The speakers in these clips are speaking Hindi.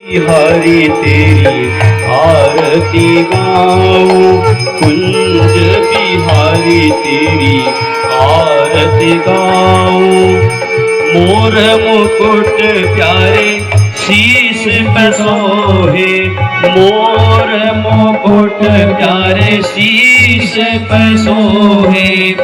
बिहारी तेरी आरती गाऊं, कुंज बिहारी तेरी आरती गाऊं। मोर मुकुट प्यारे शीश पे सोहे, मोर मुकुट प्यारे शीश पे सोहे।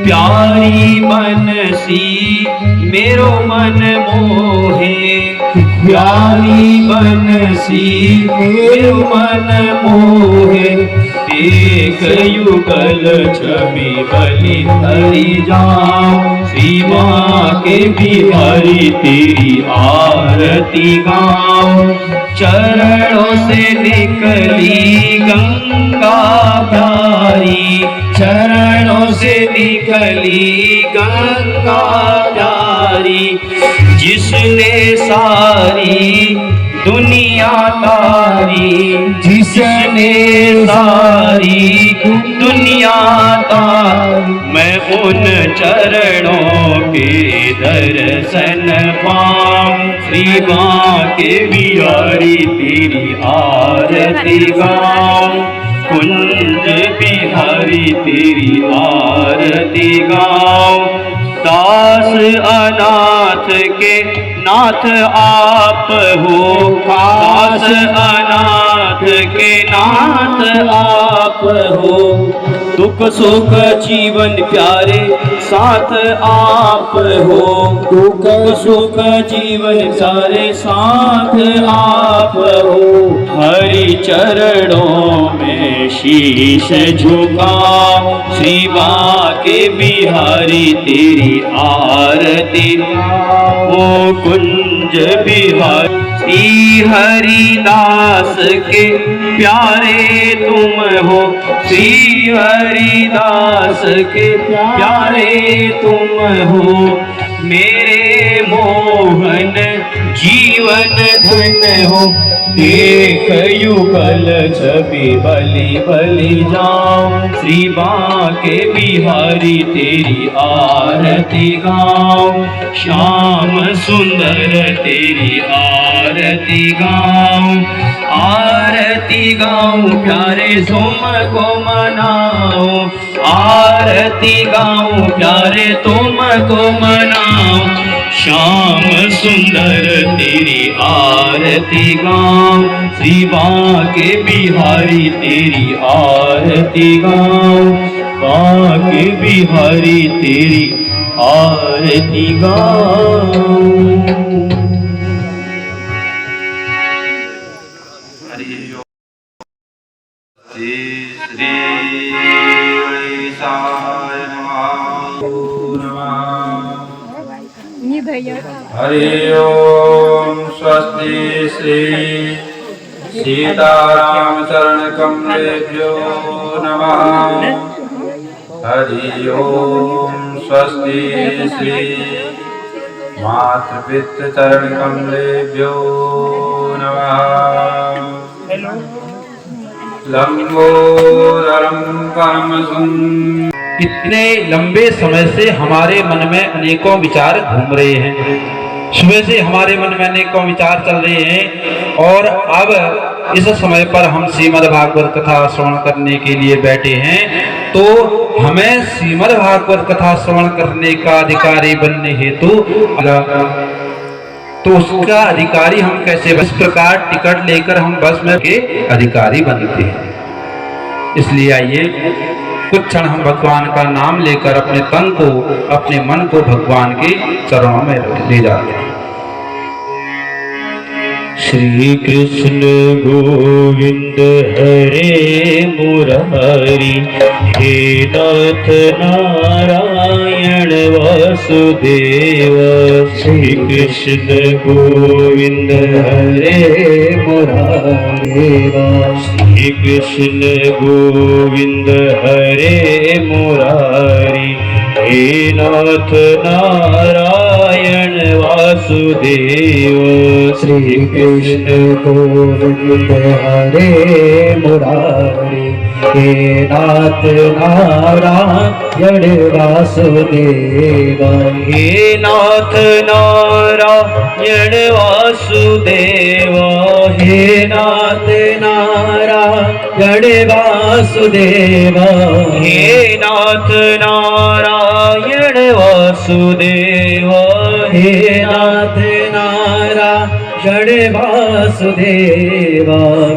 प्यारी बनसी मेरो मन मोहे, प्यारी बनसी मेरो मन मोहे। देख युगल छवि बलि हरि जाऊं, श्री माँ के बिहारी तेरी आरती गाऊं। चरणों से निकली गंगा प्यारी, चरणों से निकली गंगा प्यारी। जिसने सारी दुनिया तारी, जिसने सारी दुनिया तारी। मैं उन चरणों के दर्शन पाऊं, श्री माँ के बिहारी तेरी आरती गाऊं। कुंज बिहारी तेरी आरती गाऊं। दास अनाथ के नाथ आप हो, दास अनाथ के नाथ आप हो। दुख सुख जीवन प्यारे साथ आप हो, दुख सुख जीवन प्यारे साथ आप हो। हरि चरणों में शीश झुकाऊं, श्री माँ के बिहारी तेरी आरती ओ कुंज बिहारी। श्री हरिदास के प्यारे तुम हो, श्री हरिदास के प्यारे तुम हो। मेरे मोहन जीवन धन हो, देख युगल छवि बलि बलि जाऊं। श्री माँ के बिहारी तेरी आरती गाऊं, श्याम सुंदर तेरी आरती गाऊं। आरती गाऊं प्यारे तुम को मनाऊं, आरती गाऊं प्यारे तुम को मनाऊं। श्याम सुंदर तेरी आरती गाऊं, श्री माँ के बिहारी तेरी आरती गाऊं। माँ के बिहारी तेरी आरती गाऊं। श्री साई हरि ओम। स्वस्ति श्री सीताराम चरण कमलेभ्यो नमः। हरि ओम। स्वस्ति श्री मातृपितृ चरण कमलेभ्यो नमः। लंबोदरम परम सुंदरम। इतने लंबे समय से हमारे मन में अनेकों विचार घूम रहे हैं, सुबह से हमारे मन में अनेकों विचार चल रहे हैं और अब इस समय पर हम श्रीमद् भागवत कथा श्रवण करने के लिए बैठे हैं। तो हमें श्रीमद् भागवत कथा श्रवण करने का अधिकारी बनने हेतु तो उसका अधिकारी हम कैसे, इस प्रकार टिकट लेकर हम बस में के अधिकारी बनते हैं। इसलिए आइए कुछ क्षण हम भगवान का नाम लेकर अपने तन को, अपने मन को भगवान के चरणों में ले जाते हैं। श्री कृष्ण गोविंद हरे मुरारी, हे नाथ नारायण वासुदेव। श्री कृष्ण गोविंद हरे मुरारी, श्री कृष्ण गोविंद हरे मुरारी, हे नाथ नारायण वासुदेव। वासुदेव श्री कृष्ण गोविंद हरे मुरारी हे नाथ नारायण वासुदेव हे नाथ नारायण वासुदेव हे नाथ नारायण वासुदेव हे नाथ नारायण वासुदेव हे नाथ नारायण वासुदेव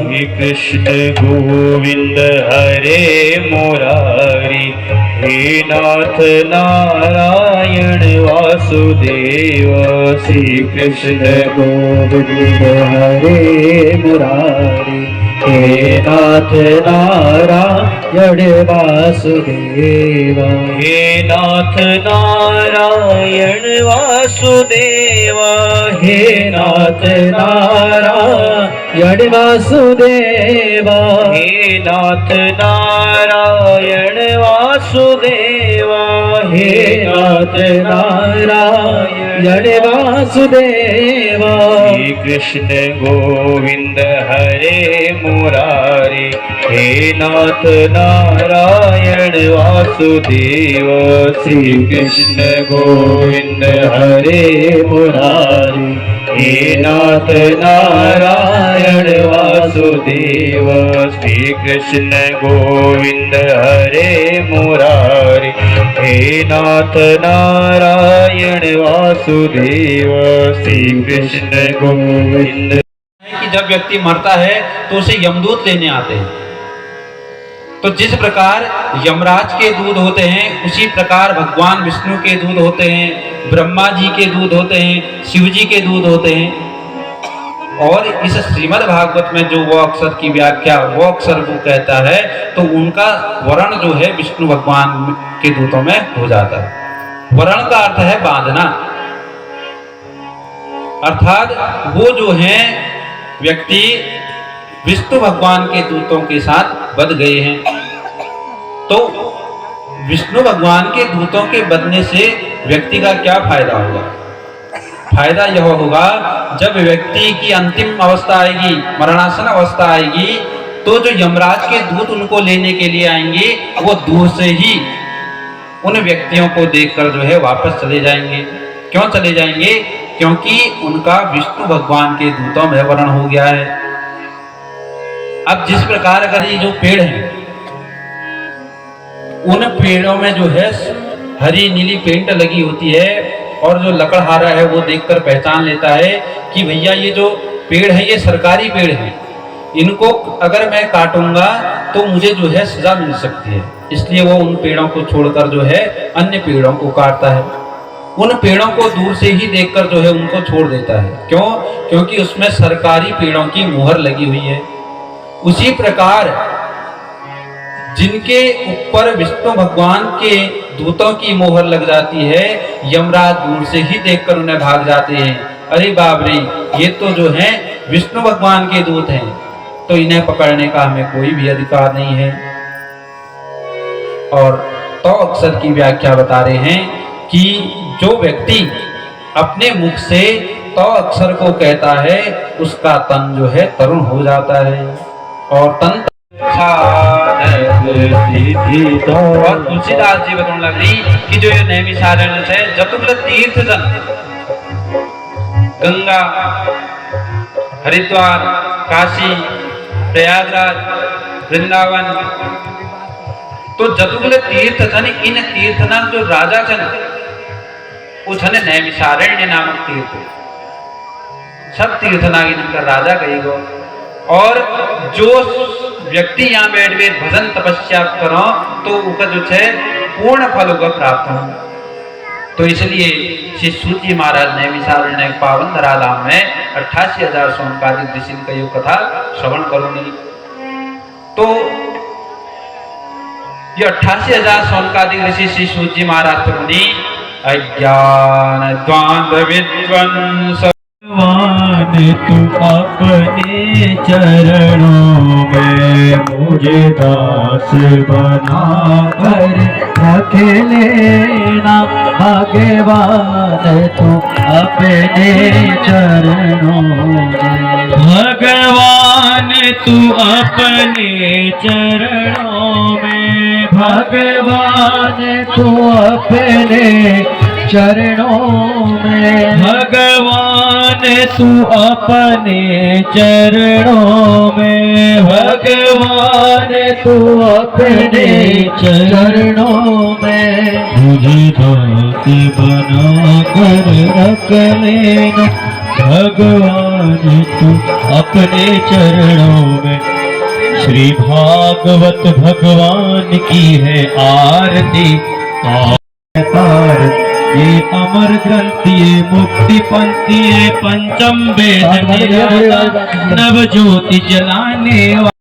हे कृष्ण गोविंद हरे मुरारी हे नाथ नारायण वासुदेव श्री कृष्ण गोविंद हरे मुरारी हे नाथ नारायण वासुदेव हे नाथ नारायण वासुदेव हे नाथ नारायण वासुदेव हे नाथ नारायण वासुदेव हे नाथ नारायण वासुदेव श्री कृष्ण गोविंद हरे मुरारी हे नाथ नारायण वासुदेव श्री कृष्ण गोविंद हरे मुरारी हे नाथ नारायण वासुदेव श्री कृष्ण गोविंद हरे मुरारी हे नाथ नारायण वासुदेव श्री कृष्ण गोविंद। कि जब व्यक्ति मरता है तो उसे यमदूत लेने आते हैं। तो जिस प्रकार यमराज के दूध होते हैं उसी प्रकार भगवान विष्णु के दूध होते हैं, ब्रह्मा जी के दूध होते हैं, शिव जी के दूध होते हैं। और इस श्रीमद् भागवत में जो वो अक्षर की व्याख्या वो अक्षर वो कहता है तो उनका वर्ण जो है विष्णु भगवान के दूतों में हो जाता है। वर्ण का अर्थ है बांधना, अर्थात वो जो है व्यक्ति विष्णु भगवान के दूतों के साथ बध गए हैं। तो विष्णु भगवान के दूतों के बधने से व्यक्ति का क्या फायदा होगा? फायदा यह होगा जब व्यक्ति की अंतिम अवस्था आएगी, मरणासन अवस्था आएगी, तो जो यमराज के दूत उनको लेने के लिए आएंगे वो दूर से ही उन व्यक्तियों को देखकर जो है वापस चले जाएंगे। क्यों चले जाएंगे? क्योंकि उनका विष्णु भगवान के दूतों में वर्ण हो गया है। अब जिस प्रकार अगर ये जो पेड़ हैं उन पेड़ों में जो है हरी नीली पेंट लगी होती है और जो लकड़हारा है वो देखकर पहचान लेता है कि भैया ये जो पेड़ है ये सरकारी पेड़ है, इनको अगर मैं काटूंगा तो मुझे जो है सजा मिल सकती है। इसलिए वो उन पेड़ों को छोड़कर जो है अन्य पेड़ों को काटता है। उन पेड़ों को दूर से ही देखकर जो है उनको छोड़ देता है। क्यों? क्योंकि उसमें सरकारी पेड़ों की मुहर लगी हुई है। उसी प्रकार जिनके ऊपर विष्णु भगवान के दूतों की मोहर लग जाती है, यमराज दूर से ही देखकर उन्हें भाग जाते हैं। अरे बाप रे, ये तो जो है विष्णु भगवान के दूत हैं, तो इन्हें पकड़ने का हमें कोई भी अधिकार नहीं है। और तो अक्षर की व्याख्या बता रहे हैं कि जो व्यक्ति अपने मुख से तो अक्षर को कहता है उसका तन जो है तरुण हो जाता है। और तन और तुलसीदास जी बताने लग रही कि जो ये नैमिषारण्य है जतुल तीर्थ जन, गंगा, हरिद्वार, काशी, प्रयागराज, वृंदावन, तो जतुल तीर्थ जन, इन तीर्थन जो राजा जन उस नैमिषारण्य नामक तीर्थ, सब तीर्थना इनका राजा कही गो। और जो व्यक्ति यहाँ बैठ के भजन तपस्या करो तो उनका जो है पूर्ण फल होगा प्राप्त हो। तो इसलिए श्री सूत जी महाराज नैमिषारण्य पावन धराधाम में 88,000 सोनकादिक ऋषि का योग कथा श्रवण करो नहीं। तो ये 88,000 सोनकादिक ऋषि श्री सूत जी महाराज मुनि अज्ञान द्वांद्व विद्वंस तू अपने चरणों में मुझे दास बना कर रख लेना भगवान तू अपने चरणों में भगवान तू अपने चरणों में भगवान तू अपने चरणों में भगवान तू अपने चरणों में भगवान तू अपने चरणों में मुझे दास बना कर रख लेना भगवान तू अपने चरणों में। श्री भागवत भगवान की है आरती और ये अमर ग्रंथ ये मुक्ति पंथी ये पंचम वेद निराला नव ज्योति जलाने